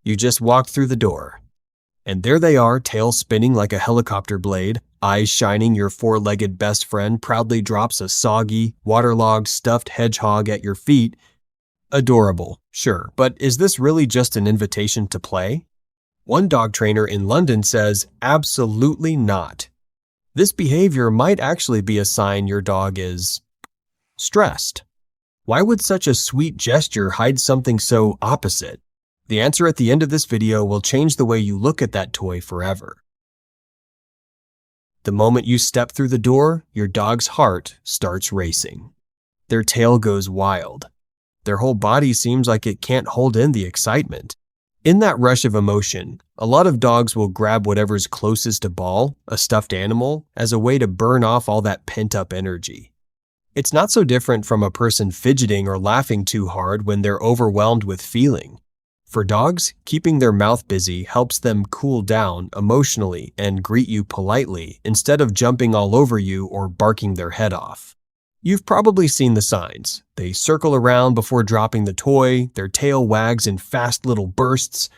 You just walk through the door. And there they are, tail spinning like a helicopter blade, eyes shining. Your four-legged best friend proudly drops a soggy, waterlogged, stuffed hedgehog at your feet. Adorable, sure, but is this really just an invitation to play? One dog trainer in London says, absolutely not. This behavior might actually be a sign your dog is stressed. Why would such a sweet gesture hide something so opposite? The answer at the end of this video will change the way you look at that toy forever. The moment you step through the door, your dog's heart starts racing. Their tail goes wild. Their whole body seems like it can't hold in the excitement. In that rush of emotion, a lot of dogs will grab whatever's closest to ball, a stuffed animal, as a way to burn off all that pent-up energy. It's not so different from a person fidgeting or laughing too hard when they're overwhelmed with feeling. For dogs, keeping their mouth busy helps them cool down emotionally and greet you politely instead of jumping all over you or barking their head off. You've probably seen the signs. They circle around before dropping the toy, their tail wags in fast little bursts,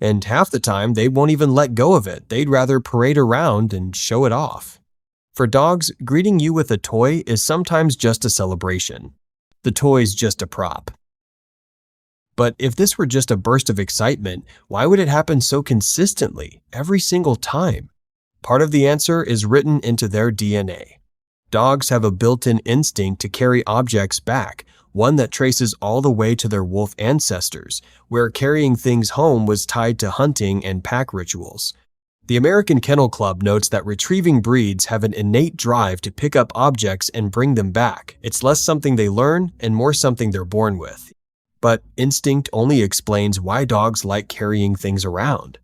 and half the time they won't even let go of it. They'd rather parade around and show it off. For dogs, greeting you with a toy is sometimes just a celebration. The toy's just a prop. But if this were just a burst of excitement, why would it happen so consistently, every single time? Part of the answer is written into their DNA. Dogs have a built-in instinct to carry objects back, one that traces all the way to their wolf ancestors, where carrying things home was tied to hunting and pack rituals. The American Kennel Club notes that retrieving breeds have an innate drive to pick up objects and bring them back. It's less something they learn and more something they're born with. But instinct only explains why dogs like carrying things around.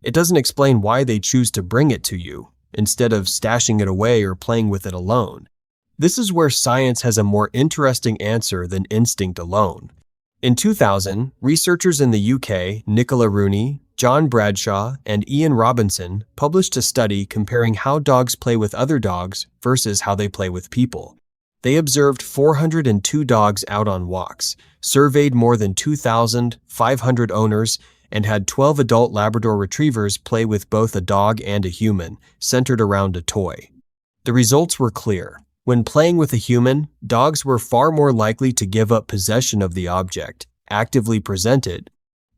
It doesn't explain why they choose to bring it to you, instead of stashing it away or playing with it alone. This is where science has a more interesting answer than instinct alone. In 2000, researchers in the UK, Nicola Rooney, John Bradshaw, and Ian Robinson published a study comparing how dogs play with other dogs versus how they play with people. They observed 402 dogs out on walks, surveyed more than 2,500 owners, and had 12 adult Labrador retrievers play with both a dog and a human, centered around a toy. The results were clear. When playing with a human, dogs were far more likely to give up possession of the object, actively present it,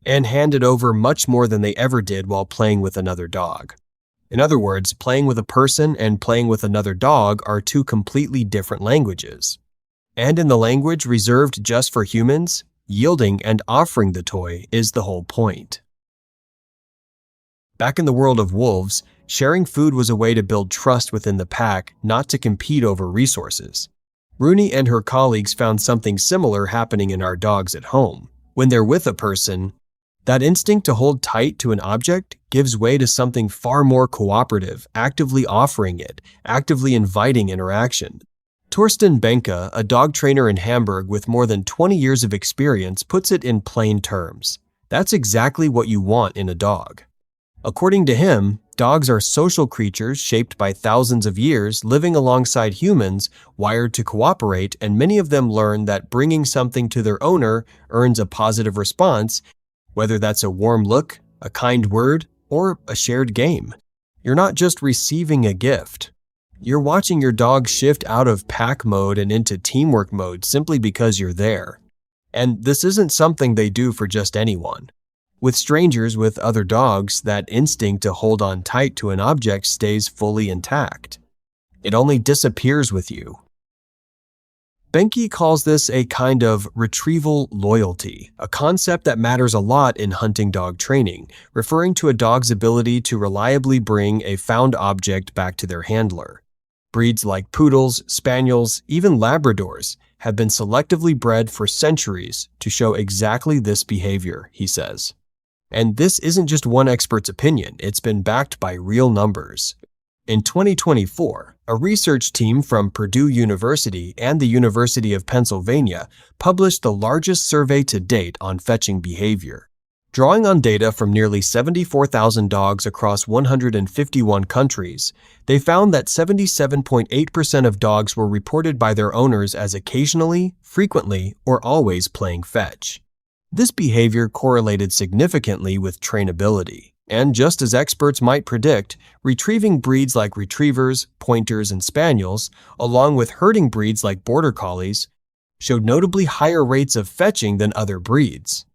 and hand it over much more than they ever did while playing with another dog. In other words, playing with a person and playing with another dog are two completely different languages. And in the language reserved just for humans, yielding and offering the toy is the whole point. Back in the world of wolves, sharing food was a way to build trust within the pack, not to compete over resources. Rooney and her colleagues found something similar happening in our dogs at home. When they're with a person, that instinct to hold tight to an object gives way to something far more cooperative, actively offering it, actively inviting interaction. Torsten Benke, a dog trainer in Hamburg with more than 20 years of experience, puts it in plain terms. That's exactly what you want in a dog. According to him, dogs are social creatures shaped by thousands of years, living alongside humans, wired to cooperate, and many of them learn that bringing something to their owner earns a positive response, whether that's a warm look, a kind word, or a shared game. You're not just receiving a gift. You're watching your dog shift out of pack mode and into teamwork mode simply because you're there. And this isn't something they do for just anyone. With strangers, with other dogs, that instinct to hold on tight to an object stays fully intact. It only disappears with you. Benke calls this a kind of retrieval loyalty, a concept that matters a lot in hunting dog training, referring to a dog's ability to reliably bring a found object back to their handler. Breeds like poodles, spaniels, even Labradors have been selectively bred for centuries to show exactly this behavior, he says. And this isn't just one expert's opinion, it's been backed by real numbers. In 2024, a research team from Purdue University and the University of Pennsylvania published the largest survey to date on fetching behavior. Drawing on data from nearly 74,000 dogs across 151 countries, they found that 77.8% of dogs were reported by their owners as occasionally, frequently, or always playing fetch. This behavior correlated significantly with trainability. And just as experts might predict, retrieving breeds like retrievers, pointers, and spaniels, along with herding breeds like border collies, showed notably higher rates of fetching than other breeds.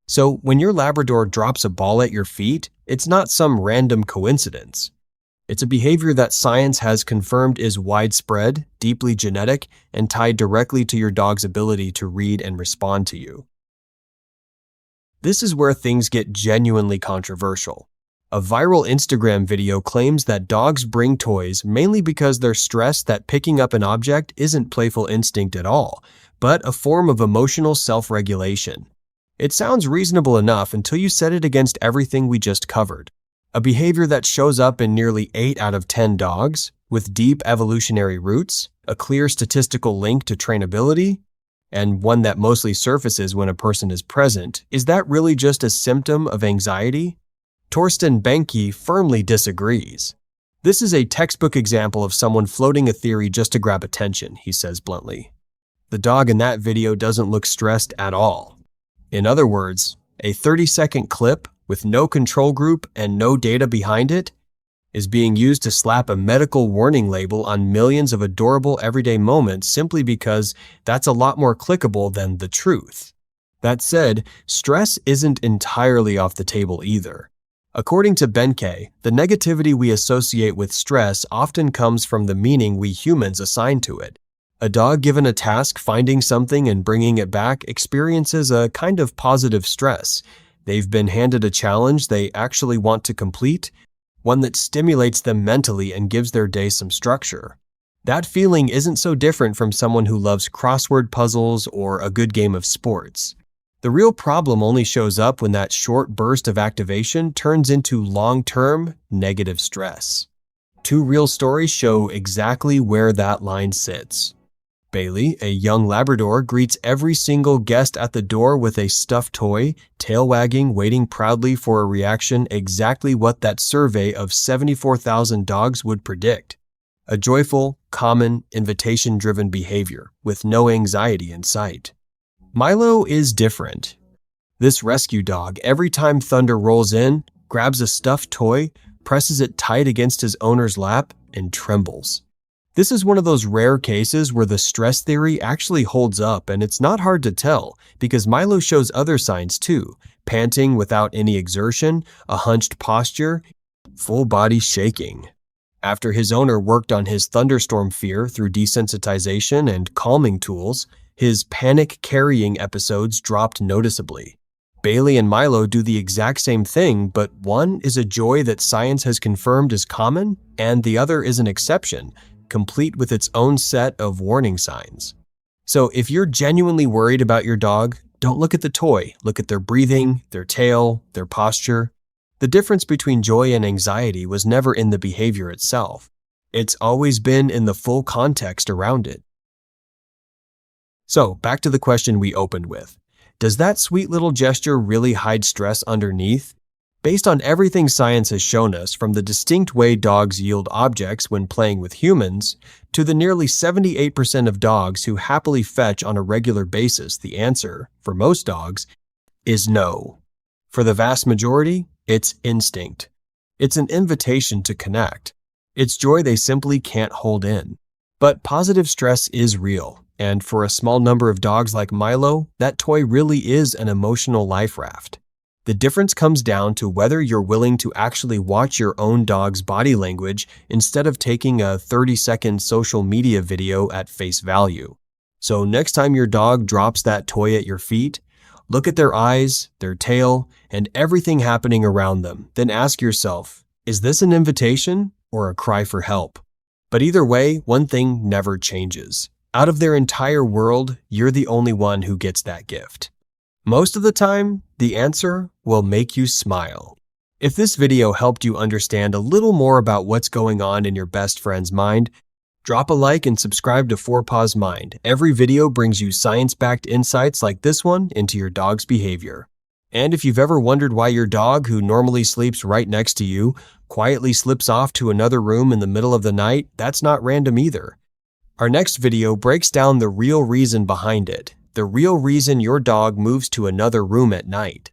So when your Labrador drops a ball at your feet, it's not some random coincidence. It's a behavior that science has confirmed is widespread, deeply genetic, and tied directly to your dog's ability to read and respond to you. This is where things get genuinely controversial. A viral Instagram video claims that dogs bring toys mainly because they're stressed that picking up an object isn't playful instinct at all, but a form of emotional self-regulation. It sounds reasonable enough until you set it against everything we just covered. A behavior that shows up in nearly 8 out of 10 dogs, with deep evolutionary roots, a clear statistical link to trainability, and one that mostly surfaces when a person is present. Is that really just a symptom of anxiety? Torsten Benke firmly disagrees. This is a textbook example of someone floating a theory just to grab attention, he says bluntly. The dog in that video doesn't look stressed at all. In other words, a 30-second clip with no control group and no data behind it is being used to slap a medical warning label on millions of adorable everyday moments simply because that's a lot more clickable than the truth. That said, stress isn't entirely off the table either. According to Benke, the negativity we associate with stress often comes from the meaning we humans assign to it. A dog given a task, finding something and bringing it back, experiences a kind of positive stress. They've been handed a challenge they actually want to complete, one that stimulates them mentally and gives their day some structure. That feeling isn't so different from someone who loves crossword puzzles or a good game of sports. The real problem only shows up when that short burst of activation turns into long-term negative stress. 2 real stories show exactly where that line sits. Bailey, a young Labrador, greets every single guest at the door with a stuffed toy, tail wagging, waiting proudly for a reaction, exactly what that survey of 74,000 dogs would predict. A joyful, common, invitation-driven behavior, with no anxiety in sight. Milo is different. This rescue dog, every time thunder rolls in, grabs a stuffed toy, presses it tight against his owner's lap, and trembles. This is one of those rare cases where the stress theory actually holds up, and it's not hard to tell because Milo shows other signs too: panting without any exertion, a hunched posture, full body shaking. After his owner worked on his thunderstorm fear through desensitization and calming tools, his panic carrying episodes dropped noticeably. Bailey and Milo do the exact same thing, but one is a joy that science has confirmed is common, and the other is an exception, complete with its own set of warning signs. So if you're genuinely worried about your dog, don't look at the toy. Look at their breathing, their tail, their posture. The difference between joy and anxiety was never in the behavior itself. It's always been in the full context around it. So back to the question we opened with. Does that sweet little gesture really hide stress underneath? Based on everything science has shown us, from the distinct way dogs yield objects when playing with humans, to the nearly 78% of dogs who happily fetch on a regular basis, the answer, for most dogs, is no. For the vast majority, it's instinct. It's an invitation to connect. It's joy they simply can't hold in. But positive stress is real, and for a small number of dogs like Milo, that toy really is an emotional life raft. The difference comes down to whether you're willing to actually watch your own dog's body language instead of taking a 30-second social media video at face value. So next time your dog drops that toy at your feet, look at their eyes, their tail, and everything happening around them. Then ask yourself, is this an invitation or a cry for help? But either way, one thing never changes. Out of their entire world, you're the only one who gets that gift. Most of the time, the answer will make you smile. If this video helped you understand a little more about what's going on in your best friend's mind, drop a like and subscribe to 4Paws Mind. Every video brings you science-backed insights like this one into your dog's behavior. And if you've ever wondered why your dog, who normally sleeps right next to you, quietly slips off to another room in the middle of the night, that's not random either. Our next video breaks down the real reason behind it. the real reason your dog moves to another room at night.